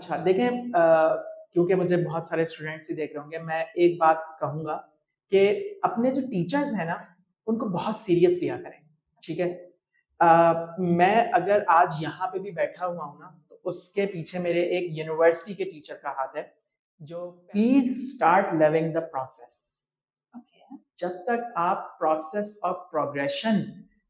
अच्छा देखें, क्योंकि मुझे बहुत सारे स्टूडेंट्स ही देख रहे होंगे, मैं एक बात कहूँगा कि अपने जो टीचर्स हैं ना, उनको बहुत सीरियस लिया करें, ठीक है? मैं अगर आज यहाँ पे भी बैठा हुआ हूँ ना, तो उसके पीछे मेरे एक यूनिवर्सिटी के टीचर का हाथ है, जो please start loving the process. जब तक आप प्रोसेस और प्रोग्रेशन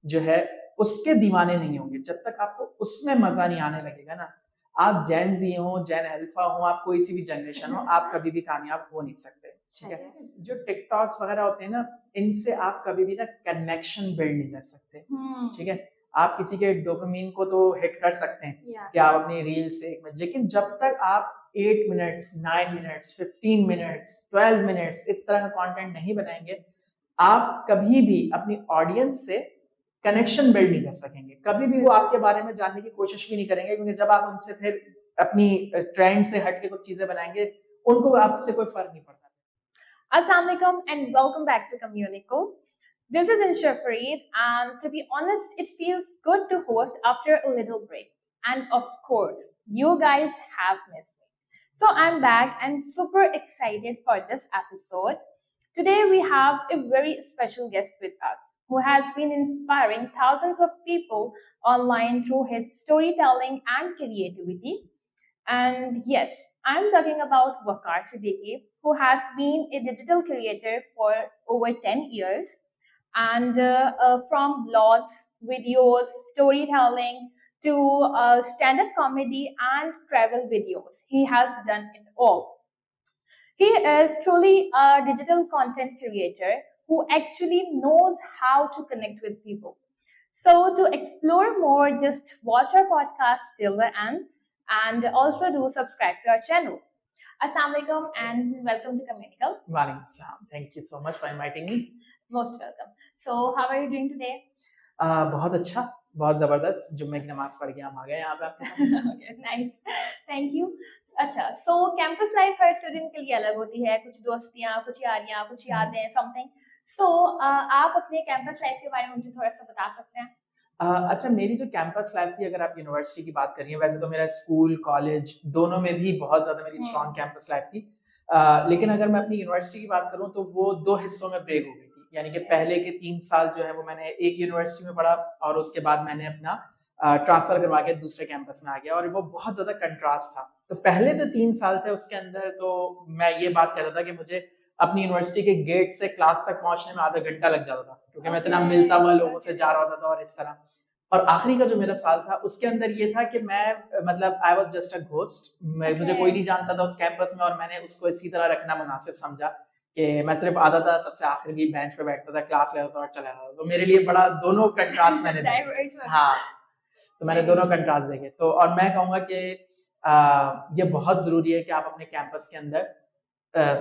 जो है उसके दीवाने नहीं होंगे, जब तक आपको उसमें मजा नहीं आने लगेगा ना, आप जैन जी हो, जैन अल्फा हो, आप कोई सी भी जनरेशन हो, आप कभी भी कामयाब हो नहीं सकते। ठीक है? जो टिकटॉक्स वगैरह होते हैं ना, इनसे आप कभी भी ना कनेक्शन बिल्ड नहीं कर सकते। ठीक है? आप किसी के डोपामिन को तो हिट कर सकते हैं कि आप अपनी रील से, लेकिन जब तक आप 8 मिनट्स, 9 मिनट्स, 15 मिनट्स, 12 मिनट्स इस तरह का कंटेंट नहीं बनाएंगे, आप कभी भी अपनी ऑडियंस से कनेक्शन बिल्ड नहीं कर सकेंगे। कभी भी वो आपके बारे में जानने की कोशिश भी नहीं करेंगे, क्योंकि जब आप उनसे फिर अपनी ट्रेंड से हट के कुछ चीजें बनाएंगे, उनको आपसे कोई फर्क नहीं पड़ता। Assalamu alaikum and welcome back to Communico. This is Insha Fareed, and to be honest, it feels good to host after a little break. And of course, you guys have missed me. So I'm back and super excited for this episode. Today we have a very special guest with us who has been inspiring thousands of people online through his storytelling and creativity. And yes, I'm talking about Wakar Siddiqui, who has been a digital creator for over 10 years. And from vlogs, videos, storytelling to stand up comedy and travel videos, he has done it all. He is truly a digital content creator who actually knows how to connect with people. So, to explore more, just watch our podcast till the end and also do subscribe to our channel. Assalamu alaikum and welcome to Communical. Walaikum assalam. Thank you so much for inviting me. Most welcome. So, how are you doing today? बहुत अच्छा, बहुत जबरदस्त। जुम्मे की नमाज पढ़ के हम आ गए यहाँ पे आपके पास। Okay, nice. Thank you. अच्छा, so कैंपस लाइफ हर स्टूडेंट के लिए अलग होती है, कुछ दोस्तियाँ, कुछ यारियाँ, कुछ यादें, समथिंग. So आप अपने कैंपस लाइफ के बारे में मुझे थोड़ा सा बता सकते हैं? अच्छा, मेरी जो कैंपस लाइफ थी, अगर आप यूनिवर्सिटी की बात कर रही हैं, वैसे तो मेरा स्कूल कॉलेज दोनों में भी बहुत ज्यादा मेरी स्ट्रॉन्ग कैंपस लाइफ थी। लेकिन अगर मैं अपनी यूनिवर्सिटी की बात करूं तो वो 2 हिस्सों में ब्रेक हो गई थी। यानी कि पहले के 3 साल जो है वो मैंने एक यूनिवर्सिटी में पढ़ा, और उसके बाद मैंने अपना ट्रांसफर करवा के दूसरे कैंपस में आ गया, और वो बहुत ज्यादा कंट्रास्ट था। तो पहले जो 3 साल थे उसके अंदर तो मैं ये बात कहता था कि मुझे अपनी यूनिवर्सिटी के गेट से क्लास तक पहुंचने में आधा घंटा लग जाता था, क्योंकि मैं इतना मिलता हुआ लोगों से जा रहा होता था और इस तरह। और आखिरी का जो मेरा साल था उसके अंदर ये था कि मैं मतलब I was just a ghost. मुझे कोई नहीं जानता था उस कैंपस में, और मैंने उसको इसी तरह रखना मुनासिब समझा कि मैं सिर्फ आता था, सबसे आखिर की बेंच पे बैठता था, क्लास लेता था और चला जाता था। तो मेरे लिए बड़ा दोनों कंट्रास्ट मैंने देखे। हाँ, तो मैंने दोनों कंट्रास्ट देखे। तो और मैं कहूँगा कि ये बहुत जरूरी है कि आप अपने कैंपस के अंदर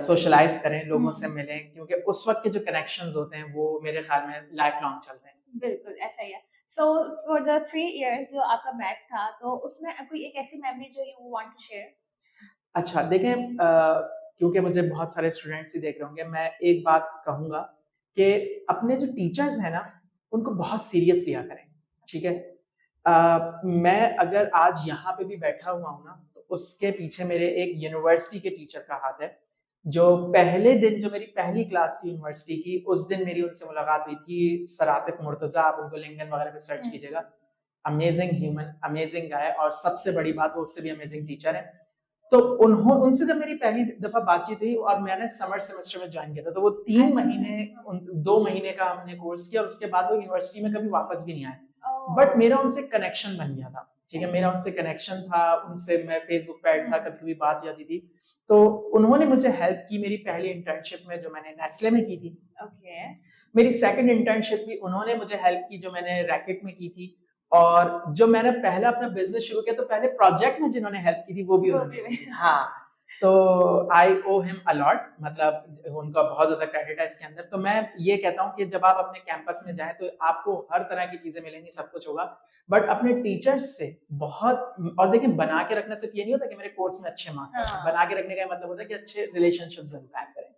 सोशलाइज करें, लोगों से मिलें, क्योंकि उस वक्त के जो कनेक्शंस होते हैं वो मेरे ख्याल में लाइफ लॉन्ग चलते हैं। बिल्कुल ऐसा ही है। So for the 3 years जो आपका बैक था, तो उसमें कोई एक ऐसी मेमोरी जो you want to share? अच्छा देखें, क्योंकि मुझे बहुत सारे स्टूडेंट्स ही देख रहे होंगे, मैं एक बात कहूँगा कि अपने जो टीचर्स हैं ना, उनको बहुत सीरियस लिया करें। ठीक है? मैं अगर आज यहाँ पे भी बैठा हुआ हूँ ना, तो उसके पीछे मेरे एक यूनिवर्सिटी के टीचर का हाथ है, जो पहले दिन, जो मेरी पहली क्लास थी यूनिवर्सिटी की, उस दिन मेरी उनसे मुलाकात हुई थी। सर आतिफ मुर्तजा, आप उनको लिंक्डइन वगैरह पे सर्च कीजिएगा। अमेजिंग ह्यूमन, अमेजिंग गाय, और सबसे बड़ी बात वो उससे भी अमेजिंग टीचर है। तो उनसे जब मेरी पहली दफा बातचीत हुई, और मैंने समर सेमेस्टर में ज्वाइन किया था, तो वो 3 महीने 2 महीने का हमने कोर्स किया, और उसके बाद वो यूनिवर्सिटी में कभी वापस भी नहीं आए। बट मेरा उनसे कनेक्शन बन गया था। ठीक है, मेरा उनसे कनेक्शन था, उनसे मैं फेसबुक पे ऐड था, कभी कभी बात हो जाती थी। तो उन्होंने मुझे हेल्प की मेरी पहली इंटर्नशिप में जो मैंने नेस्ले में की थी। मेरी सेकंड इंटर्नशिप भी उन्होंने मुझे हेल्प की जो मैंने रैकेट में की थी। और जो मैंने पहला अपना बिजनेस शुरू किया, तो पहले प्रोजेक्ट में जिन्होंने हेल्प की थी वो भी उन्होंने। हाँ, तो आई ओ हिम अलॉट, मतलब उनका बहुत ज्यादा क्रेडिट है इसके अंदर। तो मैं ये कहता हूँ कि जब आप अपने कैंपस में जाएं तो आपको हर तरह की चीजें मिलेंगी, सब कुछ होगा, बट अपने टीचर्स से बहुत, और देखिए बना के रखना सिर्फ ये नहीं होता कि मेरे कोर्स में अच्छे मार्क्स आए। बना के रखने का मतलब होता है कि अच्छे रिलेशनशिप्स कायम करें।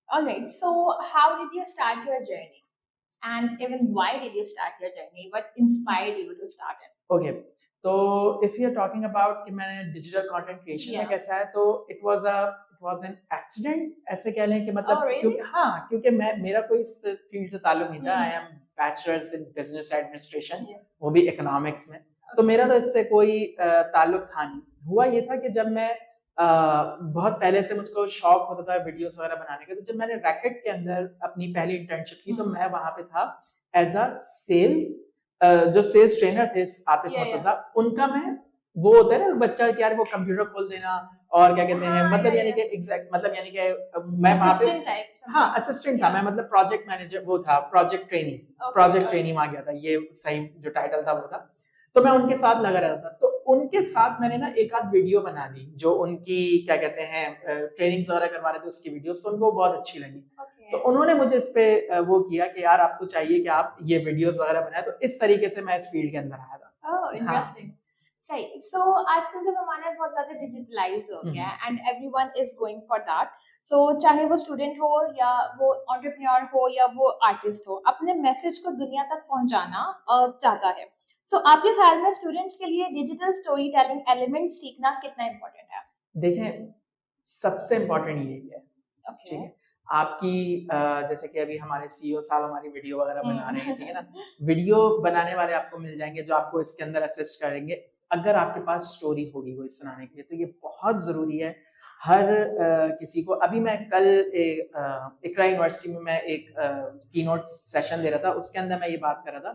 Alright, so how did you start your journey? And even why did you start your journey? What inspired you to start it? Okay. तो if you are talking about कि मैंने डिजिटल कंटेंट क्रिएशन में कैसा है, तो it was an accident ऐसे कह लें कि मतलब Oh, really? क्योंकि मैं मेरा कोई इस फील्ड से ताल्लुक नहीं था। I Hmm. Am bachelors in business administration, Yeah. वो भी इकोनॉमिक्स में। तो मेरा तो इससे कोई ताल्लुक था नहीं। हुआ ये था कि जब मैं बहुत पहले से मुझको शौक होता था वीडियोस वगैरह बनाने का, तो जब मैंने रैकेट के अंदर अपनी पहली इंटर्नशिप की, तो Hmm. मैं वहां पे था एज अ सेल्स, जो सेल्स ट्रेनर थे आतिफ Yeah, मुर्तजा, उनका मैं वो होता है ना बच्चा कि यार वो कंप्यूटर खोल देना और क्या कहते हैं, हाँ, मतलब yeah, यानी yeah. कि एग्जैक्ट मतलब यानी कि मैं वहां पे Assistant type, हाँ something. असिस्टेंट था Yeah. मैं, मतलब प्रोजेक्ट मैनेजर वो था, project training Okay, project okay. Training आ गया था, ये सही जो टाइटल था वो था। तो मैं उनके साथ लगा रहता था, तो उनके साथ मैंने ना एक आध वीडियो बना दी जो उनकी क्या कहते हैं ट्रेनिंग्स वगैरह करवा रहे थे, उसकी वीडियोस, तो उनको बहुत अच्छी लगी। Okay. तो उन्होंने मुझे इस पे वो किया कि यार आपको चाहिए कि आप ये वीडियोस वगैरह बनाए, तो इस तरीके से मैं इस फील्ड के अंदर आया था। Oh, interesting. सही। सो आजकल का जमाना बहुत ज्यादा डिजिटलाइज्ड हो गया है and everyone is going for that. So चाहे वो स्टूडेंट हो या वो एंटरप्रेन्योर हो या वो आर्टिस्ट हो, अपने मैसेज को दुनिया तक पहुंचाना चाहता है। सो आपके ख्याल में स्टूडेंट्स के लिए डिजिटल स्टोरी टेलिंग एलिमेंट सीखना कितना इम्पोर्टेंट है? देखें, सबसे इम्पोर्टेंट यही है, ठीक है। आपकी जैसे कि अभी हमारे सीईओ साहब हमारी वीडियो वगैरह बना रहे हैं, ठीक है ना। वीडियो बनाने वाले आपको मिल जाएंगे जो आपको इसके अंदर असिस्ट करेंगे, अगर आपके पास स्टोरी होगी कोई सुनाने के लिए, तो ये बहुत जरूरी है हर किसी को। अभी मैं कल इकरा यूनिवर्सिटी में मैं एक कीनोट सेशन दे रहा था, उसके अंदर मैं ये बात कर रहा था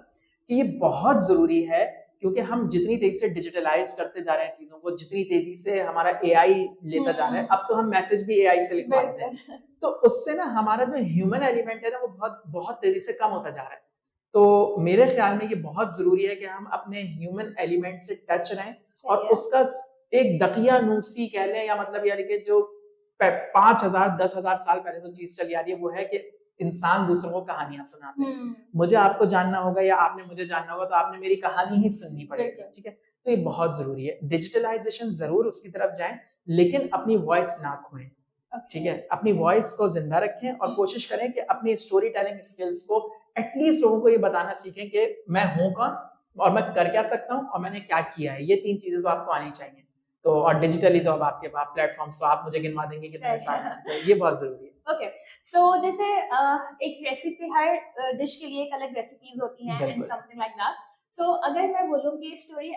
कि ये बहुत जरूरी है, क्योंकि हम जितनी तेजी से डिजिटलाइज करते जा रहे हैं चीजों को, जितनी तेजी से हमारा एआई लेता जा रहा है, अब तो हम मैसेज भी एआई से लिखवा देते हैं, तो उससे ना हमारा जो ह्यूमन एलिमेंट है ना, वो बहुत बहुत तेजी से कम होता जा रहा है। तो मेरे ख्याल में ये बहुत जरूरी है कि हम अपने ह्यूमन एलिमेंट से टच रहें, और उसका एक दकियानूसी कह लें, या मतलब यानी कि जो 5,000 10,000 साल पहले तो चीज चली आ रही है, वो है कि इंसान दूसरों को कहानियां सुनाते हैं। मुझे आपको जानना होगा या आपने मुझे जानना होगा, तो आपने मेरी कहानी ही सुननी पड़ेगी, ठीक है। तो ये बहुत जरूरी है। डिजिटलाइजेशन जरूर उसकी तरफ जाएं, लेकिन अपनी वॉइस ना खोएं, ठीक है। अपनी वॉइस को जिंदा रखें और कोशिश करें कि अपनी स्टोरी टेलिंग स्किल्स को एटलीस्ट लोगों को ये बताना सीखें कि मैं हूं कौन और मैं कर क्या सकता हूं और मैंने क्या किया है। ये 3 चीजें तो आपको आनी चाहिए। तो और डिजिटली तो अब आपके पास प्लेटफॉर्म्स, तो आप मुझे गिनवा देंगे कितने सारे, तो ये बहुत जरूरी है। ओके, सो जैसे एक रेसिपी, हर डिश के लिए एक अलग रेसिपीज होती हैं and something like that. So अगर मैं बोलूं कि स्टोरी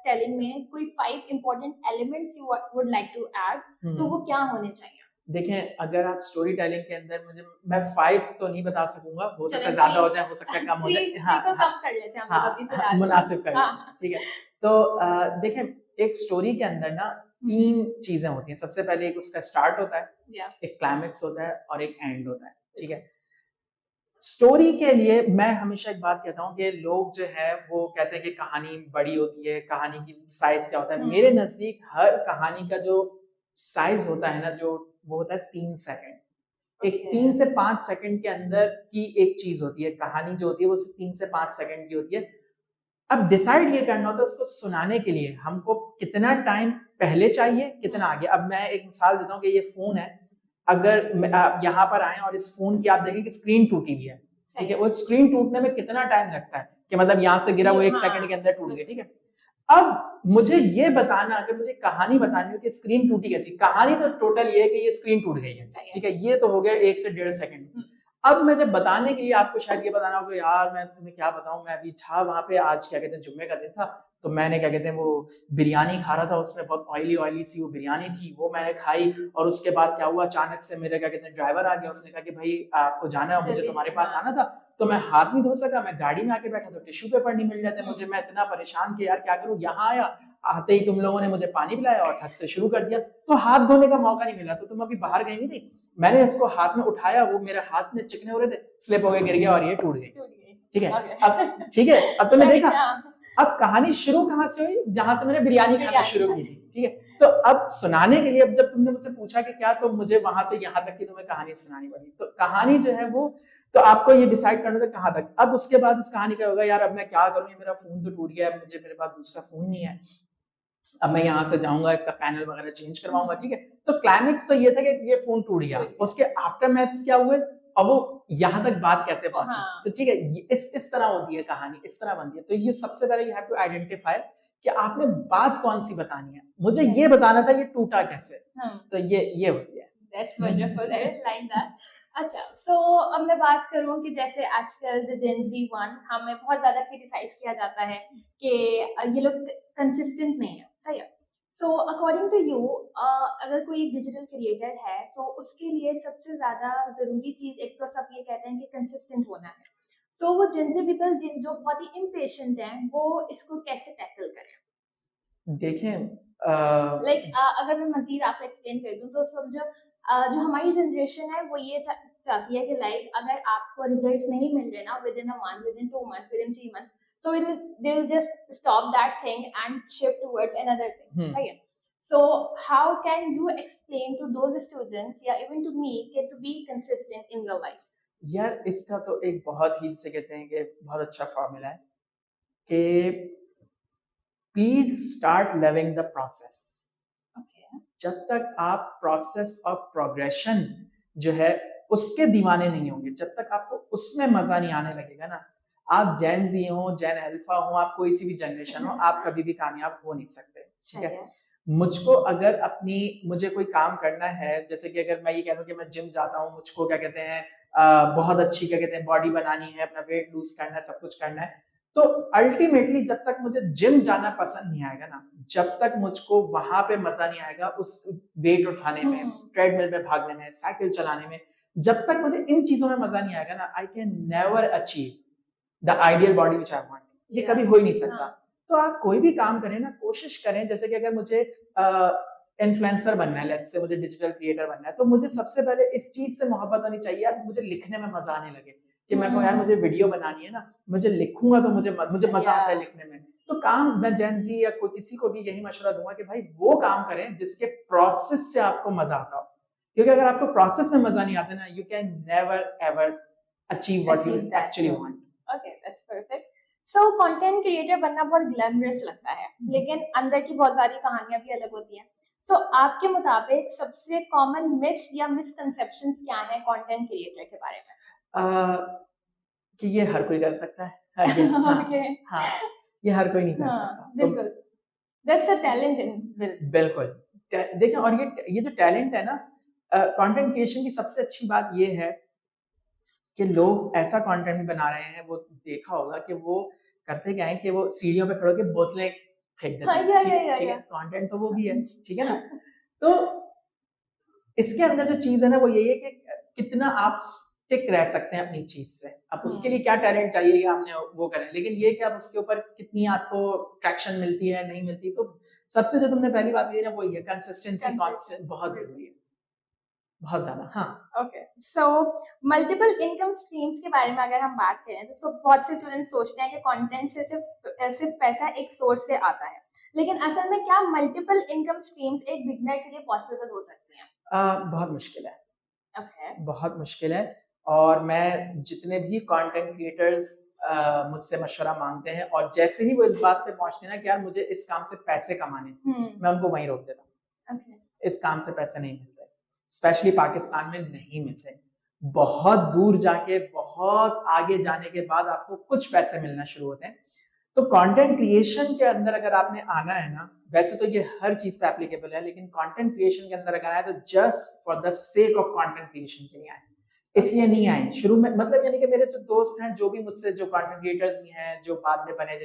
टेलिंग में कोई 5 important elements you would like to add, तो वो क्या होने चाहिए? देखें, अगर आप स्टोरी टेलिंग के अंदर मैं 5 तो नहीं बता सकूंगा, हो सकता है ज्यादा हो जाए, हो सकता है कम हो जाए। हाँ, तो कम कर लेते हैं हम लोग अभी, मुनासिब कर लेते हैं, ठीक है। तो देखें, एक स्टोरी के अंदर ना 3 चीजें होती हैं। सबसे पहले एक उसका स्टार्ट होता है, एक क्लाइमेक्स होता है और एक एंड होता है, ठीक है। स्टोरी के लिए मैं हमेशा एक बात कहता हूँ कि लोग जो है वो कहते हैं कि कहानी बड़ी होती है, कहानी की साइज क्या होता है। मेरे नजदीक हर कहानी का जो साइज होता है ना, जो वो होता है 3 सेकंड। एक 3 से 5 सेकंड के अंदर की एक चीज होती है, कहानी जो होती है वो 3 से 5 सेकंड की होती है। अब डिसाइड ये करना होता है उसको सुनाने के लिए हमको कितना टाइम पहले चाहिए, कितना आगे। अब मैं एक मिसाल देता हूँ कि ये फोन है, अगर आप यहाँ पर आए और इस फोन की आप देखें कि स्क्रीन टूटी हुई है, ठीक है। वो स्क्रीन टूटने में कितना टाइम लगता है कि मतलब यहाँ से गिरा वो 1 सेकंड के अंदर टूट गया, ठीक है। अब मुझे ये बताना, अगर मुझे कहानी बतानी हो कि स्क्रीन टूटी कैसी, कहानी तो टोटल ये है कि ये स्क्रीन टूट गई है, ठीक है। ये तो हो गया 1 से 1.5 सेकंड। अब मैं जब बताने के लिए आपको शायद ये बताना होगा, यार मैं तुम्हें क्या बताऊं, मैं अभी था वहां पे, आज क्या कहते हैं जुम्मे का दिन था, तो मैंने क्या कहते हैं वो बिरयानी खा रहा था, उसमें बहुत ऑयली सी वो बिरयानी थी, वो मैंने खाई। और उसके बाद क्या हुआ, अचानक से मेरे क्या कहते हैं ड्राइवर आ गया, उसने कहा कि भाई आपको जाना है, मुझे तुम्हारे पास आना था। तो मैं हाथ नहीं धो सका, मैं गाड़ी में आके बैठा तो टिश्यू पेपर नहीं मिल जाते मुझे, मैं इतना परेशान कि यार क्या करूं। यहाँ आया, आते ही तुम लोगों ने मुझे पानी पिलाया और ठग से शुरू कर दिया, तो हाथ धोने का मौका नहीं मिला। तो तुम अभी बाहर गई हुई थी, मैंने इसको हाथ में उठाया, वो मेरे हाथ में चिकने हो रहे थे, स्लिप हो गए, गिर गया और ये टूट गई, ठीक है। अब ठीक है, अब तुमने देखा अब कहानी शुरू कहां से हुई, जहां से मैंने बिरयानी खाना शुरू की थी, ठीक है। तो अब सुनाने के लिए, अब जब तुमने मुझसे पूछा कि क्या, तो मुझे वहां से यहाँ तक की तुम्हें कहानी सुनानी पड़ी। तो कहानी जो है वो, तो आपको ये डिसाइड करना था कहाँ तक। अब उसके बाद इस कहानी का होगा, यार अब मैं क्या करूँ, मेरा फोन तो टूट गया है, मुझे मेरे पास दूसरा फोन नहीं है, अब मैं यहाँ से जाऊंगा, इसका पैनल वगैरह चेंज करवाऊंगा, ठीक है। तो क्लाइमेक्स तो ये था कि ये फोन टूट गया, उसके आफ्टर मैथ्स क्या हुए, अब वो यहाँ तक बात कैसे पहुंची। तो ठीक है, इस तरह होती है कहानी, इस तरह बनती है। तो ये सबसे पहले यू हैव टू आइडेंटिफाई कि आपने बात कौन सी बतानी है, मुझे ये बताना था, ये टूटा कैसे। तो ये होती है। That's wonderful. I like that. अच्छा, so अब मैं बात करूँ कि जैसे आजकल द जेन जी वन हमें बहुत ज्यादा क्रिटिसाइज किया जाता है कि ये लोग कंसिस्टेंट नहीं है, सही है। सो अकॉर्डिंग टू यू, अगर कोई डिजिटल क्रिएटर है, सो उसके लिए सबसे ज्यादा जरूरी चीज, एक तो सब ये कहते हैं कि कंसिस्टेंट होना है, सो वो जेन जी पीपल जिन जो बहुत ही इम्पेशेंट हैं, वो इसको कैसे टैकल करें? देखें अगर मैं मजीद आपको एक्सप्लेन कर दूं तो समझो, जो हमारी जनरेशन है वो ये चाहती है कि अगर आपको रिजल्ट्स नहीं मिल रहे ना with in a month, with in 2 months, with in 3 months, so they will just stop that thing and shift towards another thing, right? So how can you explain to those students, yeah, even to me, to be consistent in your life? यार इसका तो एक बहुत ही, जिसे कहते हैं कि बहुत अच्छा फॉर्मूला है कि please start loving the process. जब तक आप प्रोसेस और प्रोग्रेशन जो है उसके दीवाने नहीं होंगे, जब तक आपको उसमें मजा नहीं आने लगेगा ना, आप जेन जी हो, जेन अल्फा हो, आप कोई सी भी जनरेशन हो, आप कभी भी कामयाब हो नहीं सकते। ठीक है, मुझको अगर मुझे कोई काम करना है, जैसे कि अगर मैं ये कह लूं कि मैं जिम जाता हूँ, मुझको क्या कहते हैं बहुत अच्छी क्या कहते हैं बॉडी बनानी है, अपना वेट लूज करना है, सब कुछ करना है, तो अल्टीमेटली जब तक मुझे जिम जाना पसंद नहीं आएगा ना, जब तक मुझको वहां पे मजा नहीं आएगा उस वेट उठाने में, ट्रेडमिल में भागने में, साइकिल चलाने में, जब तक मुझे इन चीजों में मजा नहीं आएगा ना, I can never achieve the ideal body which I want. ये कभी हो ही नहीं सकता। तो आप कोई भी काम करें ना, कोशिश करें, जैसे कि अगर मुझे इन्फ्लुएंसर बनना है, लेट्स से मुझे डिजिटल क्रिएटर बनना है, तो मुझे सबसे पहले इस चीज से मोहब्बत होनी चाहिए यार, मुझे लिखने में मजा आने लगे कि मैं कहूँ यार मुझे वीडियो बनानी है ना, मुझे लिखूंगा तो मुझे मजा आता है लिखने में। तो काम मैं जेन जी या कोई किसी को भी यही मशवरा दूंगा कि भाई वो काम करें जिसके प्रोसेस से आपको मजा आता हो, क्योंकि अगर आपको प्रोसेस में मजा नहीं आता ना, you can never ever achieve what you actually want. Okay, that's perfect. So content creator बनना बहुत ग्लैमरस लगता है, लेकिन अंदर की बहुत सारी कहानियां भी अलग होती हैं। सो आपके मुताबिक सबसे कॉमन मिथ्स या मिसकंसेप्शंस क्या हैं कंटेंट क्रिएटर के बारे में? कि ये हर कोई कर सकता है। हाँ, ये हर कोई नहीं कर सकता। बिल्कुल, दैट्स अ टैलेंट इन बिल्कुल। देखिए, और ये जो टैलेंट है ना, कंटेंट क्रिएशन की सबसे अच्छी बात ये है कि लोग ऐसा कंटेंट भी बना रहे हैं, वो देखा होगा कि वो करते क्या है कि वो सीढ़ियों पे खड़े होकर बोतलें फेंक देते हैं। ठीक है, कंटेंट तो वो भी है, ठीक है ना। तो इसके अंदर जो चीज है ना, वो यही है कि कितना आप स्टिक रह सकते हैं अपनी चीज से। अब उसके लिए क्या टैलेंट चाहिए ये आपने वो करें, लेकिन ये कि आप उसके ऊपर कितनी आपको ट्रैक्शन मिलती है, नहीं मिलती। तो सबसे जो तुमने पहली बात कही ना, वो ये कंसिस्टेंसी, कांस्टेंट बहुत जरूरी है, बहुत ज्यादा। हाँ, okay. So multiple income streams के बारे में अगर हम बात करें तो बहुत से स्टूडेंट सोचते हैं कि कंटेंट से सिर्फ पैसा एक सोर्स से आता है, लेकिन असल में क्या मल्टीपल इनकम स्ट्रीम्स एक बिगनर के लिए पॉसिबल हो सकती हैं? बहुत मुश्किल है। Okay. बहुत मुश्किल है। और मैं जितने भी कंटेंट क्रिएटर्स मुझसे मशवरा मांगते हैं, और जैसे ही वो इस बात पे पहुंचते हैं ना कि यार मुझे इस काम से पैसे कमाने, मैं उनको वहीं रोक देता हूँ। Okay. इस काम से पैसे नहीं मिलते, स्पेशली पाकिस्तान में नहीं मिलते। बहुत दूर जाके, बहुत आगे जाने के बाद आपको कुछ पैसे मिलना शुरू होते हैं। तो कंटेंट क्रिएशन के अंदर अगर आपने आना है ना, वैसे तो ये हर चीज पे एप्लीकेबल है, लेकिन कंटेंट क्रिएशन के अंदर अगर आए तो just for the sake of content creation के लिए आए, इसलिए नहीं आए शुरू में। मतलब यानी कि मेरे जो दोस्त हैं, जो भी मुझसे जो कंटेंट क्रिएटर्स भी हैं, जो बाद में बने,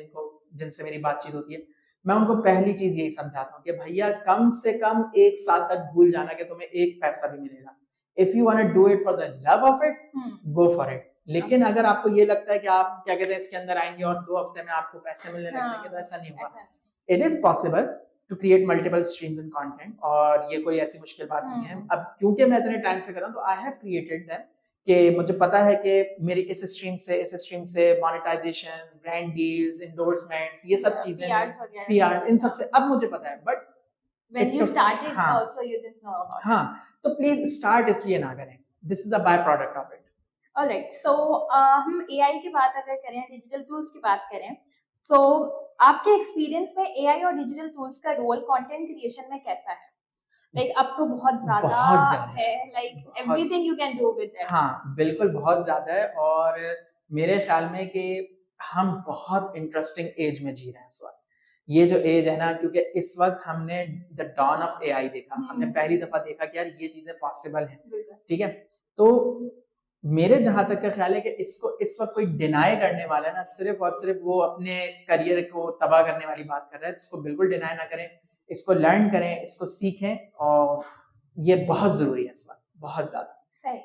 जिनसे मेरी बातचीत होती है, मैं उनको पहली चीज यही समझाता हूँ कि भैया कम से कम 1 साल तक भूल जाना कि तुम्हें एक पैसा भी मिलेगा। If you want to do it for the love of it, go for it. लेकिन अगर आपको ये लगता है कि आप क्या कहते हैं इसके अंदर आएंगे और 2 हफ्ते में आपको पैसे मिलने लग जाएंगे, तो ऐसा नहीं होगा। It is possible to create multiple streams in content, और ये कोई ऐसी मुश्किल बात नहीं है। अब क्योंकि मैं इतने टाइम से कर रहा हूँ, तो आई हैव क्रिएटेड देम, कि मुझे पता है कि मेरी इस स्ट्रीम से मोनेटाइजेशंस, ब्रांड डील्स, एंडोर्समेंट्स, ये सब चीजें, पीआर, इन सब से अब मुझे पता है। But when you started also you didn't know about हाँ, तो प्लीज स्टार्ट इसलिए ना करें, this is a by product of it. Alright, so हम एआई की बात अगर करें, डिजिटल टूल्स की बात करें, सो आपके एक्सपीरियंस में एआई और डिजिटल टूल्स का रोल कंटेंट क्रिएशन में कैसा है? अब तो बहुत ज्यादा है, everything you can do with it. हाँ, बिल्कुल बहुत ज्यादा है, और मेरे ख्याल में कि हम बहुत इंटरेस्टिंग एज में जी रहे हैं इस वक्त, ये जो एज है ना, क्योंकि इस वक्त हमने द डॉन ऑफ एआई देखा, हमने पहली दफा देखा कि यार ये चीजें पॉसिबल हैं, ठीक है। तो मेरे जहां तक का ख्याल है कि इसको इस वक्त कोई डिनाई करने वाला है ना, सिर्फ और सिर्फ वो अपने करियर को तबाह करने वाली बात कर रहा है। इसको बिल्कुल डिनाई ना करें, इसको लर्न करें, इसको सीखें, और ये बहुत जरूरी है इस वक्त, बहुत ज्यादा। सही।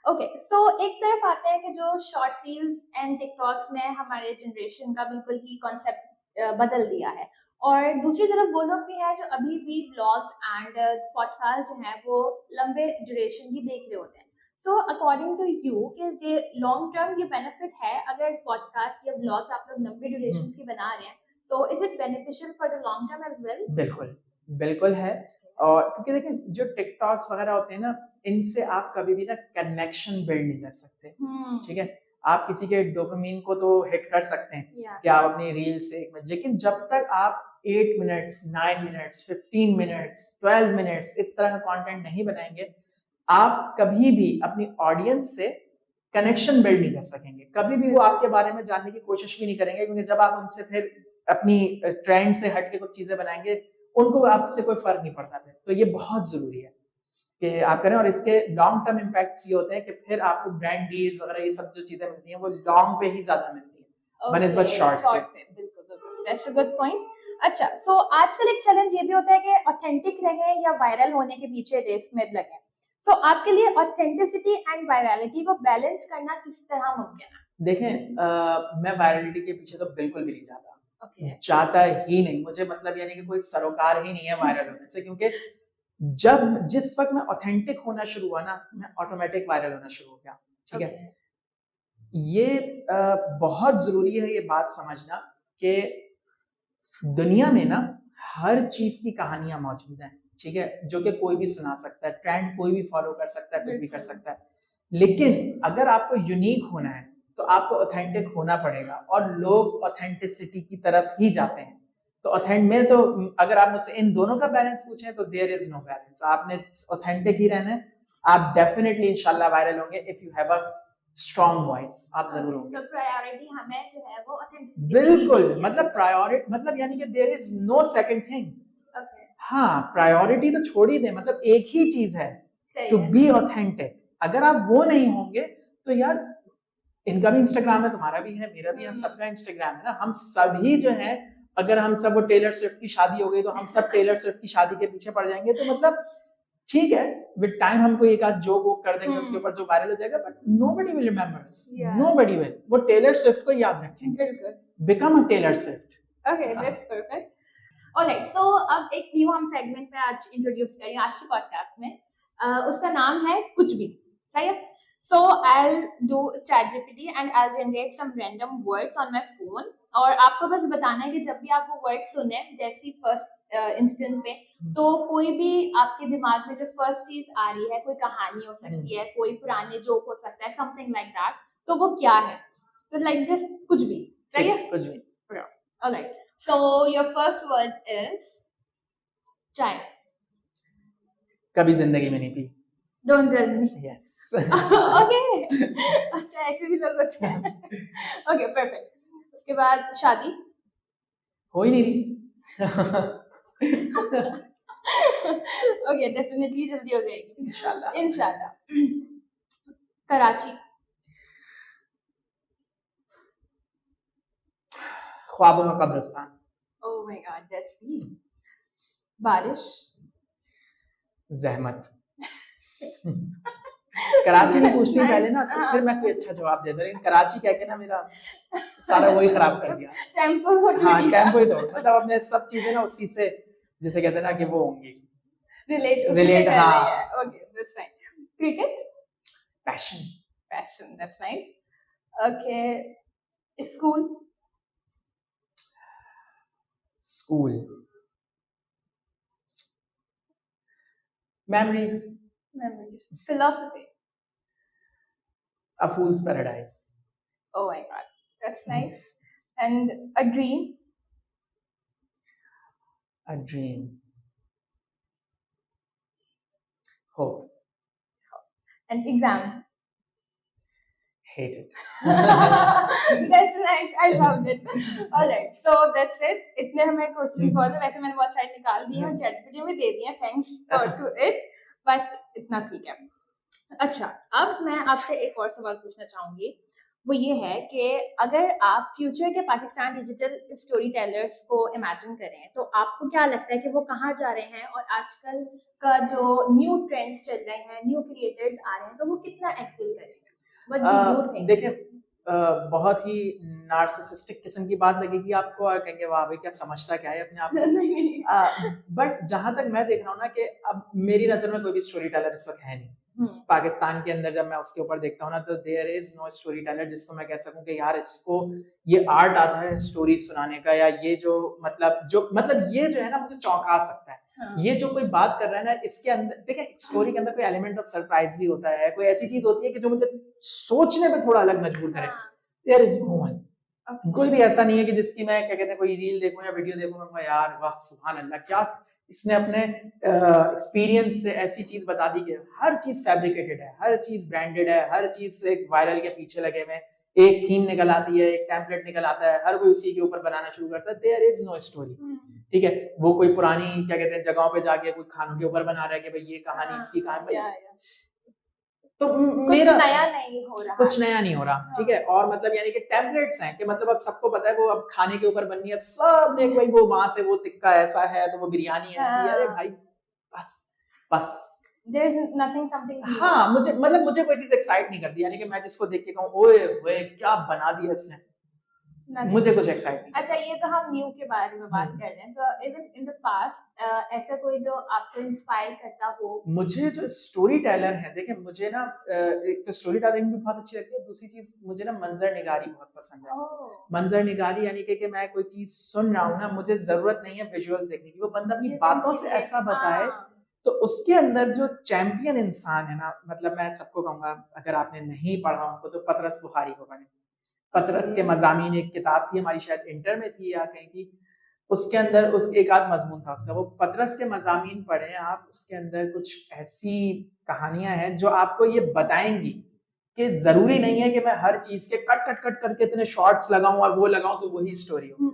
ओके, सो एक तरफ आता है कि जो शॉर्ट रील्स एंड टिकटॉक्स ने हमारे जनरेशन का बिल्कुल ही कॉन्सेप्ट बदल दिया है, और दूसरी तरफ वो लोग भी हैं जो अभी भी ब्लॉग्स एंड पॉडकास्ट जो हैं वो लंबे ड्यूरेशन की देख रहे होते हैं। सो अकॉर्डिंग टू यू कि लॉन्ग टर्म ये बेनिफिट है अगर पॉडकास्ट या ब्लॉग्स आप लोग लंबे ड्यूरेशन की बना रहे हैं, so is it beneficial for the long term as well? बिल्कुल बिल्कुल है। और क्योंकि देखिए जो टिकटॉक्स वगैरह होते हैं ना, इनसे आप कभी भी ना कनेक्शन बिल्ड नहीं कर सकते, ठीक है। आप किसी के डोपामिन को तो हिट कर सकते हैं कि आप अपनी रील से लेकिन जब तक आप 8 मिनट्स 9 मिनट्स 15 मिनट्स 12 मिनट्स इस तरह का कंटेंट नहीं बनाएंगे, आप कभी भी अपनी ऑडियंस से कनेक्शन बिल्ड नहीं कर सकेंगे। कभी भी वो आपके बारे में जानने की कोशिश भी नहीं करेंगे, क्योंकि जब आप उनसे फिर अपनी ट्रेंड से हट के कुछ चीजें बनाएंगे, उनको आपसे कोई फर्क नहीं पड़ता। फिर तो ये बहुत जरूरी है कि आप करें, और इसके लॉन्ग टर्म इम्पैक्ट्स ये होते हैं कि फिर आपको ब्रांड डील्स वगैरह ये सब जो चीजें मिलती हैं वो लॉन्ग पे ही ज्यादा मिलती हैं बनस्बत शॉर्ट पे। बिल्कुल, दैट्स अ गुड पॉइंट। अच्छा, सो आजकल एक चैलेंज ये भी होता है कि ऑथेंटिक रहे या वायरल होने के पीछे रेस में लगे। सो आपके लिए ऑथेंटिसिटी एंड वायरलिटी को बैलेंस करना किस तरह मुमकिन है? देखें, मैं वायरलिटी के पीछे तो बिल्कुल भी नहीं जाता, चाहता ही नहीं। मुझे मतलब यानी कि कोई सरोकार ही नहीं है वायरल होने से, क्योंकि जिस वक्त मैं ऑथेंटिक होना शुरू हुआ ना, मैं ऑटोमेटिक वायरल होना शुरू हो गया, ठीक है। ये बहुत जरूरी है ये बात समझना कि दुनिया में ना हर चीज की कहानियां मौजूद हैं, ठीक है, जो कि कोई भी सुना सकता है, ट्रेंड कोई भी फॉलो कर सकता है, कुछ भी कर सकता है। लेकिन अगर आपको यूनिक होना है तो आपको ऑथेंटिक होना पड़ेगा, और लोग ऑथेंटिसिटी की तरफ ही जाते हैं। तो अगर आप मुझसे इन दोनों का बैलेंस पूछें तो देयर इज नो बैलेंस। आपने ऑथेंटिक ही रहना है, आप डेफिनेटली इंशाल्लाह वायरल होंगे। If you have a strong voice आप जरूर होंगे। तो प्रायोरिटी हमें जो है वो ऑथेंटिसिटी बिल्कुल, मतलब प्रायोरिटी मतलब यानी कि there is no second thing. हाँ, प्रायोरिटी तो छोड़ ही दे, मतलब एक ही चीज है, टू बी ऑथेंटिक। अगर आप वो नहीं होंगे तो यार, इनका भी इंस्टाग्राम है, तुम्हारा भी है, मेरा भी, हम सबका इंस्टाग्राम है ना। हम सभी जो है, अगर हम सब वो टेलर स्विफ्ट की शादी हो गई तो हम सब टेलर स्विफ्ट की शादी के पीछे पड़ जाएंगे। तो मतलब ठीक है, विद टाइम हमको एक आध जोक वोक कर देंगे उसके ऊपर जो वायरल हो जाएगा, but nobody will remember us, nobody will. वो टेलर स्विफ्ट को याद रखेंगे। बिल्कुल, become a Taylor Swift. Okay, that's perfect. Alright, so अब एक न्यू हम सेगमेंट में आज इंट्रोड्यूस करेंगे आज के पॉडकास्ट में। उसका नाम है कुछ भी, सही है। So I'll do ChatGPT and I'll generate some random words on my phone, और आपको बस बताना है कि जब भी आप वो वर्ड सुने जैसी फर्स्ट इंस्टेंट पे, तो कोई भी आपके दिमाग में जो फर्स्ट चीज आ रही है, कोई कहानी हो सकती है, कोई पुराने जोक हो सकता है, समथिंग लाइक दैट, तो वो क्या है। So like just कुछ भी, सही है, कुछ भी। Alright, so your first word is चाय। कभी जिंदगी में नहीं P. Don't tell me. Yes. Okay. अच्छा, ऐसे भी लोग होते हैं। Okay, perfect. उसके बाद शादी। हो ही नहीं रही। Okay, definitely जल्दी हो जाएगी। इंशाल्लाह। इंशाल्लाह। कराची। ख्वाबों का कब्रिस्तान। Oh my God, that's deep. बारिश। जहमत। कराची नहीं पूछती पहले ना, तो फिर मैं कोई अच्छा जवाब देता, लेकिन कराची कह के ना मेरा सारा वही खराब कर दिया। टेम्पो हाँ, टेम्पो ही तोड़, मतलब अपने सब चीजें ना उसी से, जिसे कहते हैं ना कि वो होंगी रिलेट। हाँ, okay, that's fine. Cricket. Passion, that's nice. Okay, school. memories, philosophy. a fool's paradise. Oh my God, that's nice. And a dream. Hope. An exam. hate it. That's nice. I loved it. All right. So that's it. इतने हमें question बहुत है. वैसे मैंने बहुत सारे निकाल दिए हैं, ChatGPT में दे दिए हैं. Thanks to it. But इतना ठीक है. अच्छा, अब मैं आपसे एक और सवाल पूछना चाहूंगी. वो ये है कि अगर आप फ्यूचर के पाकिस्तान डिजिटल स्टोरी टेलर्स को इमेजिन करें तो आपको क्या लगता है कि वो कहाँ जा रहे हैं, और आजकल का जो न्यू ट्रेंड्स चल रहे हैं, न्यू क्रिएटर्स आ रहे हैं, तो वो कितना एक्सेल करेंगे? What do you think? देखिए बहुत ही नार्सिसिस्टिक किस्म की बात लगेगी आपको और कहेंगे वाह भाई क्या समझता क्या है अपने आप को. बट जहां तक मैं देख रहा हूँ ना कि अब मेरी नजर में कोई भी स्टोरी टेलर इस वक्त है नहीं. पाकिस्तान के अंदर जब मैं उसके ऊपर देखता हूँ ना तो there is no story teller जिसको मैं कह सकूं कि यार इसको ये आर्ट आता है स्टोरी सुनाने का, या ये जो मतलब ये जो है ना मुझे चौंका सकता है. ये जो कोई बात कर रहा है ना इसके अंदर देखिए स्टोरी के अंदर कोई एलिमेंट ऑफ सरप्राइज भी होता है, कोई ऐसी चीज होती है कि जो मुझे सोचने पे थोड़ा अलग मजबूर करे. There is no one. कोई भी ऐसा नहीं है कि जिसकी मैं क्या कहते हैं कोई रील देखूं या वीडियो देखूं मैं यार वाह सुभान अल्लाह क्या इसने अपने एक्सपीरियंस से ऐसी चीज बता दी कि हर चीज फैब्रिकेटेड है, हर चीज ब्रांडेड है, हर चीज एक वायरल के पीछे लगे हुए, एक थीम निकल आती है, एक टेम्पलेट निकल आता है, हर कोई उसी के ऊपर बनाना शुरू करता है. There is no story. ठीक है, वो कोई पुरानी क्या कहते हैं जगहों पे जाके कोई खानों के ऊपर बना रहा है कि भाई ये कहानी इसकी कहानी, तो मेरा नया नहीं हो रहा, कुछ नया नहीं हो रहा. ठीक है, और मतलब यानी कि टेम्पलेट्स हैं कि मतलब अब सबको पता है वो अब खाने के ऊपर बननी है, अब सब ने भाई वो वहां से वो टिक्का ऐसा है तो वो बिरयानी ऐसी है. अरे भाई बस बस There's nothing something new. हाँ मुझे कोई चीज एक्साइट नहीं करती, यानी कि मैं जिसको देख के कहूँ ओए ओए क्या बना दिया इसने, मुझे कुछ एक्साइट नहीं. अच्छा, ये तो हम न्यू के बारे में बात कर रहे हैं. So even in the past ऐसा कोई जो आपको इंस्पायर करता हो? मुझे जो स्टोरी टेलर है देखिए मुझे ना एक तो स्टोरी टेलिंग भी बहुत अच्छी लगती है, दूसरी चीज मुझे ना मंजर निगारी बहुत पसंद है. मंजर निगारी यानी कि मैं कोई चीज सुन रहा हूँ ना, मुझे जरूरत नहीं है विजुअल्स देखने की, वो बंदा अपनी बातों से ऐसा बताए तो उसके अंदर जो चैंपियन इंसान है ना, मतलब मैं सबको कहूंगा अगर आपने नहीं पढ़ा उनको तो पतरस बुखारी को पढ़ें. पतरस के मज़ामीन एक किताब थी हमारी, शायद इंटर में थी या कहीं थी, उसके अंदर उसके एक आध मजमून था उसका, वो पतरस के मज़ामीन पढ़ें आप. उसके अंदर कुछ ऐसी कहानियां हैं जो आपको ये बताएंगी कि जरूरी नहीं है कि मैं हर चीज के कट कट कट करके इतने शॉर्ट्स लगाऊं और वो लगाऊं तो वही स्टोरी हो.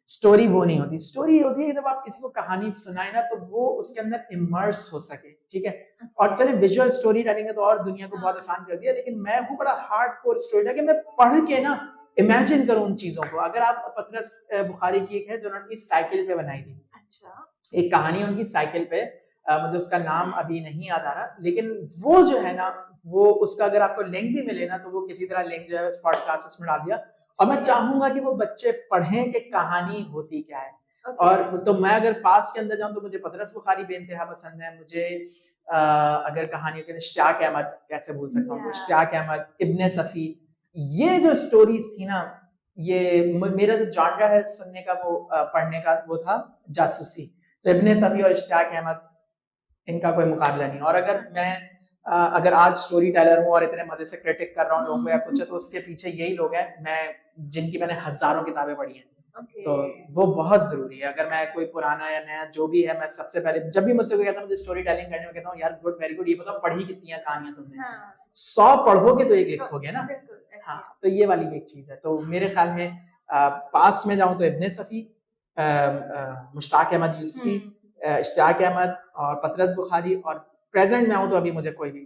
स्टोरी वो नहीं होती. स्टोरी होती है जब आप किसी को कहानी सुनाए ना तो वो उसके अंदर इमर्स हो सके. ठीक है, और चले विजुअल स्टोरी टेलिंग है तो और दुनिया को बहुत आसान कर दिया, लेकिन मैं हूँ बड़ा हार्डकोर स्टोरी टेलर कि मैं पढ़ के ना इमेजिन करूं उन चीजों को. अगर आप पतरस बुखारी की एक है जो उन्होंने साइकिल पे बनाई थी. अच्छा, एक कहानी है उनकी साइकिल पे, मुझे उसका नाम अभी नहीं याद आ रहा, लेकिन वो जो है ना वो उसका अगर आपको लिंक भी मिले ना तो वो किसी तरह लिंक जो है उस पॉडकास्ट उसमें डाल दिया. और मैं चाहूंगा कि वो बच्चे पढ़ें कि कहानी होती क्या है. और तो मैं अगर पास्ट के अंदर जाऊं तो मुझे पतरस बुखारी बेइंतहा पसंद है. मुझे अगर कहानियों के इश्तियाक अहमद, कैसे भूल सकता हूँ, इश्तियाक अहमद, इब्ने सफी, ये जो स्टोरीज थी ना, ये मेरा जो जॉनरा है सुनने का वो पढ़ने का वो था जासूसी. तो इब्ने सफी और इश्तियाक अहमद इनका कोई मुकाबला नहीं. और अगर मैं अगर आज स्टोरी टेलर हूँ और इतने मजे से क्रिटिक कर रहा हूँ लोगों को या कुछ है, तो उसके पीछे यही लोग हैं मैं जिनकी मैंने हजारों किताबें पढ़ी हैं. तो वो बहुत जरूरी है. अगर मैं कोई पुराना या नया जो भी है, मैं सबसे पहले जब भी मुझसे कोई कहता है मुझे स्टोरी टेलिंग करने में, कहता हूँ यार गुड, वेरी गुड, ये बताओ पढ़ी कितनी है कहानियां तुमने. 100 पढ़ोगे तो एक लिखोगे ना. हाँ, तो ये वाली भी एक चीज है. तो मेरे ख्याल में पास्ट में जाऊं तो इब्ने सफी, मुश्ताक अहमद यूसुफी, इश्तियाक अहमद और पतरस बुखारी, और प्रेजेंट में आऊं तो अभी मुझे कोई भी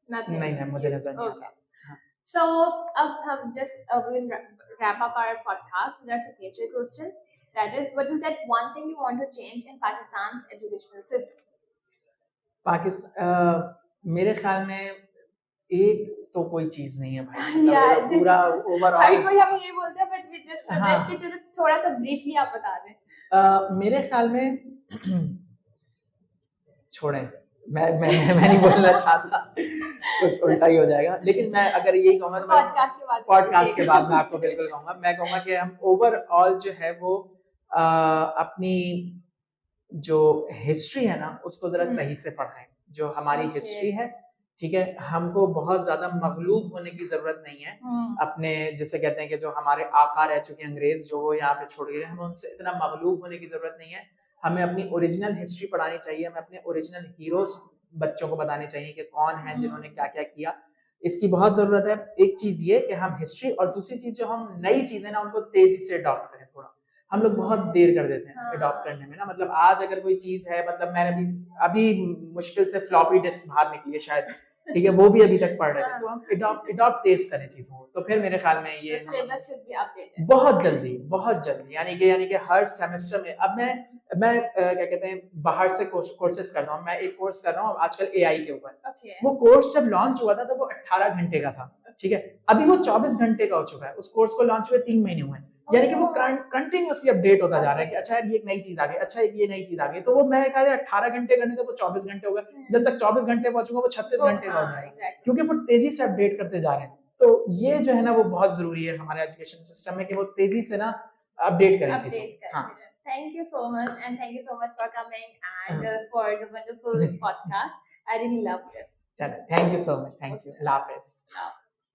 नहीं मुझे नजर नहीं आता. So हम just will wrap up our podcast with our signature question. That is, what is that one thing you want to change in Pakistan's educational system? मेरे ख्याल में एक तो कोई चीज नहीं है भाई. पूरा ओवरऑल हर कोई हमें ये बोलता है, but we just suggest कि चलो थोड़ा सा briefly आप बता दें. मेरे ख्याल में छोड़ें, मैं नहीं बोलना चाहता, कुछ उल्टा ही हो जाएगा, लेकिन मैं अगर यही कहूंगा तो पॉडकास्ट के बाद मैं आपको बिल्कुल कहूंगा, मैं कहूंगा कि हम ओवरऑल जो है वो अपनी जो हिस्ट्री है ना उसको जरा सही से पढ़ाएं. जो हमारी हिस्ट्री है, ठीक है, हमको बहुत ज्यादा मगलूब होने की जरूरत नहीं है. अपने जिसे कहते हैं कि जो हमारे आका रह चुके अंग्रेज जो वो यहाँ पे छोड़ गए, हमें उनसे इतना मगलूब होने की जरूरत नहीं है. हमें अपनी ओरिजिनल हिस्ट्री पढ़ानी चाहिए. हमें अपने ओरिजिनल हीरोज बच्चों को बताने चाहिए कि कौन है जिन्होंने क्या क्या किया. इसकी बहुत जरूरत है। एक चीज ये कि हम हिस्ट्री, और दूसरी चीज जो हम नई चीजें ना उनको तेजी से अडॉप्ट करें। थोड़ा हम लोग बहुत देर कर देते हैं अडॉप्ट करने में ना, मतलब आज अगर कोई चीज है, मतलब मैंने अभी मुश्किल से फ्लॉपी डिस्क बाहर निकली है शायद, ठीक है, वो भी अभी तक पढ़ रहे थे, तो हम अडॉप्ट तेज करें चीजों को, तो फिर मेरे ख्याल में ये सिलेबस शुड बी अपडेटेड बहुत जल्दी, यानी कि हर सेमेस्टर में। अब मैं क्या कहते हैं, बाहर से कोर्सेज कर रहा हूँ। मैं एक कोर्स कर रहा हूँ आजकल एआई के ऊपर। ओके वो कोर्स जब लॉन्च हुआ था तो वो 18 घंटे का था, ठीक है, अभी वो 24 घंटे का हो चुका है। उस कोर्स को लॉन्च हुए 3 महीने हुए हैं, यानी कि वो कंटिन्यूअसली अपडेट होता जा रहा है कि अच्छा यार ये एक नई चीज आ गई, अच्छा ये नई चीज आ गई, तो वो मैंने कहा 18 घंटे करने थे, वो 24 घंटे हो गए। जब तक 24 घंटे पहुंचूंगा वो 36 घंटे का हो जाएगा, क्योंकि वो तेजी से अपडेट करते जा रहे हैं। तो ये जो है ना वो बहुत जरूरी है हमारे एजुकेशन सिस्टम में कि वो तेजी से ना अपडेट करें चीजों को। हाँ, Thank you so much, and thank you so much for coming and for the wonderful podcast. I really loved it. चलो, thank you so much, thank you, Allah Hafiz.